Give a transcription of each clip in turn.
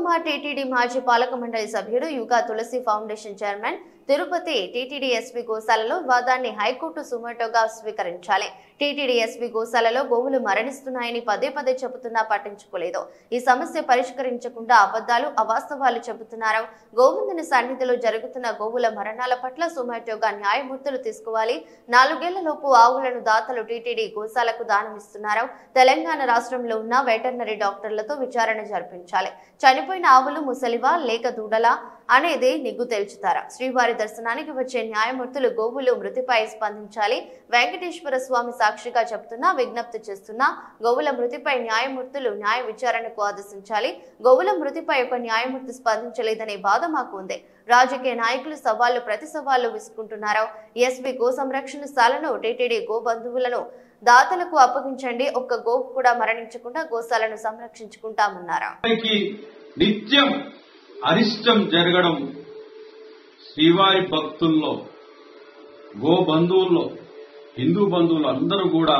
Kumar TTD మాజీ పాలక మండలి సభ్యుడు యుగా Tulasi foundation chairman Tirupati TTD SV గోశాలలో వాదాన్ని హైకోర్టు సుమోటోగా స్వీకరించాలి. టీటీడీ ఎస్వి గోశాలలో గోవులు మరణిస్తున్నాయని పదే పదే చెబుతున్నా పట్టించుకోలేదు. ఈ సమస్య పరిష్కరించకుండా అబద్ధాలు అవాస్తవాలు చెబుతున్నారు. గోవిందుని సన్నిధిలో జరుగుతున్న గోవుల మరణాల పట్ల సుమోటోగా న్యాయమూర్తులు తీసుకోవాలి. 4 ఏళ్లలోపు ఆవులను దాతలు టీటీడీ గోశాలకు దానమిస్తున్నారు. తెలంగాణ రాష్ట్రంలో ఉన్న వెటర్నరీ డాక్టర్లతో విచారణ జరిపించాలి. చనిపోయిన ఆవులు ముసలివా లేక దూడలా అనేది నిగ్గు తేల్చుతారా? శ్రీవారి దర్శనానికి వచ్చే న్యాయమూర్తులు గోవులు మృతిపై స్పందించాలి. వెంకటేశ్వర స్వామి సాక్షిగా చెప్తున్నా విజ్ఞప్తి చేస్తున్నా గోవుల మృతిపై న్యాయమూర్తులు న్యాయ విచారణకు ఆదేశించాలి. గోవుల మృతిపై ఒక న్యాయమూర్తి స్పందించలేదనే బాధ మాకు ఉంది. రాజకీయ నాయకులు సవాళ్లు ప్రతి సవాళ్లు విసుకుంటున్నారు. ఎస్వి గో సంరక్షణ శాలను టీటీడీ గో బంధువులను దాతలకు అప్పగించండి. ఒక్క గోవు కూడా మరణించకుండా గోశాలను సంరక్షించుకుంటామన్నారు. నిత్యం అరిష్టం జరగడం శ్రీవారి భక్తుల్లో, గో బంధువుల్లో, హిందూ బంధువులు అందరూ కూడా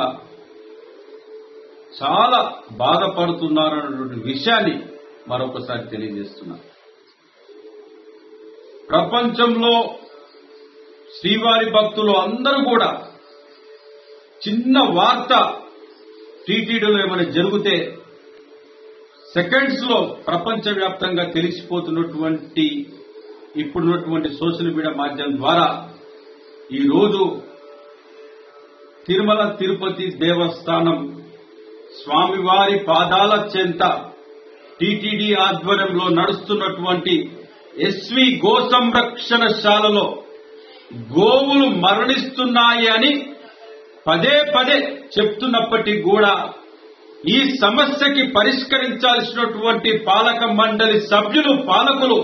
చాలా బాధపడుతున్నారన్నటువంటి విషయాన్ని మరొకసారి తెలియజేస్తున్నారు. ప్రపంచంలో శ్రీవారి భక్తులు అందరూ కూడా చిన్న వార్త టీటీడీలో ఏమైనా జరిగితే సెకండ్స్ లో ప్రపంచవ్యాప్తంగా తెలిసిపోతున్నటువంటి ఇప్పుడున్నటువంటి సోషల్ మీడియా మాధ్యమం ద్వారా ఈరోజు తిరుమల తిరుపతి దేవస్థానం స్వామివారి పాదాల చెంత టీటీడీ ఆధ్వర్యంలో నడుస్తున్నటువంటి ఎస్వి గో సంరక్షణశాలలో గోవులు మరణిస్తున్నాయి అని పదే పదే చెప్తున్నప్పటికీ కూడా ఈ సమస్యకి పరిష్కరించాల్సినటువంటి పాలక మండలి సభ్యులు, పాలకులు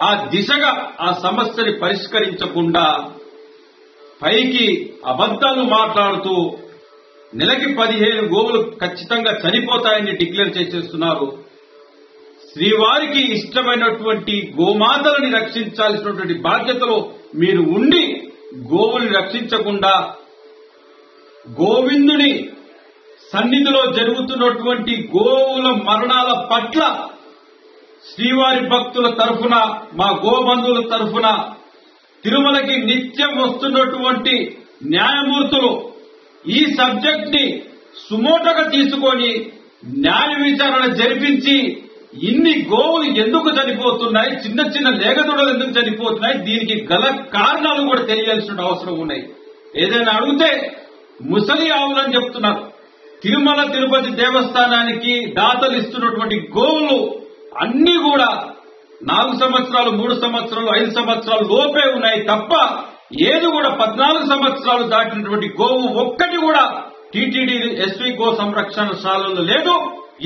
ఆ దిశగా ఆ సమస్యని పరిష్కరించకుండా పైకి అబద్దాలు మాట్లాడుతూ నెలకి 15 గోవులు ఖచ్చితంగా చనిపోతాయని డిక్లేర్ చేసేస్తున్నారు. శ్రీవారికి ఇష్టమైనటువంటి గోమాతలని రక్షించాల్సినటువంటి బాధ్యతలో మీరు ఉండి గోవుల్ని రక్షించకుండా గోవిందుని సన్నిధిలో జరుగుతున్నటువంటి గోవుల మరణాల పట్ల శ్రీవారి భక్తుల తరఫున, మా గోబంధువుల తరఫున తిరుమలకి నిత్యం వస్తున్నటువంటి న్యాయమూర్తులు ఈ సబ్జెక్ట్ ని సుమోటగా తీసుకొని న్యాయ విచారణ జరిపించి ఇన్ని గోవులు ఎందుకు చనిపోతున్నాయి, చిన్న చిన్న లేగదూడలు ఎందుకు చనిపోతున్నాయి, దీనికి గల కారణాలు కూడా తెలియాల్సిన అవసరం ఉన్నాయి. ఏదైనా అడిగితే ముసలి ఆవులని చెప్తున్నారు. తిరుమల తిరుపతి దేవస్థానానికి దాతలు ఇస్తున్నటువంటి గోవులు అన్ని కూడా 4 సంవత్సరాలు, 3 సంవత్సరాలు, 5 సంవత్సరాలు లోపే ఉన్నాయి తప్ప ఏది కూడా 14 సంవత్సరాలు దాటినటువంటి గోవు ఒక్కటి కూడా టీటీడీ ఎస్వి గో సంరక్షణశాలలో లేదు.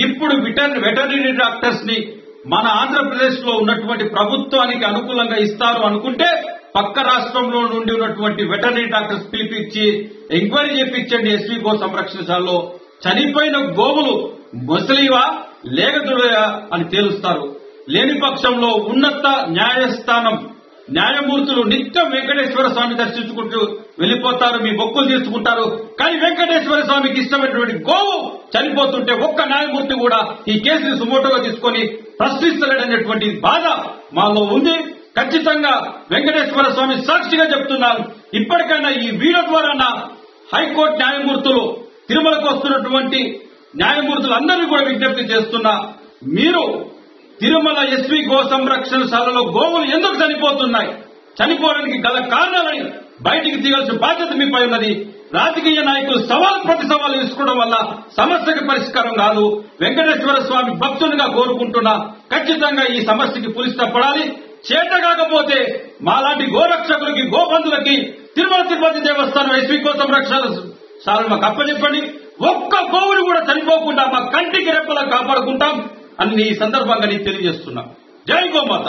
ఇప్పుడు వెటర్నరీ డాక్టర్స్ ని మన ఆంధ్రప్రదేశ్ లో ఉన్నటువంటి ప్రభుత్వానికి అనుకూలంగా ఇస్తారు అనుకుంటే పక్క రాష్ట్రంలో నుండి ఉన్నటువంటి వెటర్నరీ డాక్టర్స్ పిలిపించి ఎంక్వైరీ చేయించండి. ఎస్వి గో సంరక్షణశాలలో చనిపోయిన గోవులు ముసలివా లేగదుడయా అని తేలుస్తారు. లేని పక్షంలో ఉన్నత న్యాయస్థానం న్యాయమూర్తులు నిత్యం వెంకటేశ్వర స్వామి దర్శించుకుంటూ వెళ్లిపోతారు, మీ మొక్కులు తీసుకుంటారు. కానీ వెంకటేశ్వర స్వామికి ఇష్టమైనటువంటి గోవు చనిపోతుంటే ఒక్క న్యాయమూర్తి కూడా ఈ కేసుని సుమోటోగా తీసుకొని ప్రశ్నిస్తలేడనేటువంటి బాధ మాలో ఉంది. ఖచ్చితంగా వెంకటేశ్వర స్వామి సాక్షిగా చెప్తున్నారు, ఇప్పటికైనా ఈ వీడియో ద్వారా హైకోర్టు న్యాయమూర్తులు, తిరుమలకు వస్తున్నటువంటి న్యాయమూర్తులందరినీ కూడా విజ్ఞప్తి చేస్తున్నా, మీరు తిరుమల ఎస్వి గో సంరక్షణశాలలో గోవులు ఎందుకు చనిపోతున్నాయి, చనిపోవడానికి గల కారణాలని బయటికి తీయాల్సిన బాధ్యత మీపై ఉన్నది. రాజకీయ నాయకులు ప్రతి సవాలు తీసుకోవడం వల్ల సమస్యకి పరిష్కారం కాదు. వెంకటేశ్వర స్వామి భక్తునిగా కోరుకుంటున్నా, ఖచ్చితంగా ఈ సమస్యకి పులిస్ తప్పడాలి. చేత కాకపోతే మాలాంటి గోరక్షకులకి, గోబంధులకి తిరుమల తిరుపతి దేవస్థానం ఎస్వి గో సంరక్షణశాలను మాకు అప్పచెప్పండి. ఒక్క గోవుని కూడా చనిపోకుండా మా కంటికి రెప్పలా కాపాడుకుంటాం అని ఈ సందర్భంగా నేను తెలియజేస్తున్నా. జై గోమాత.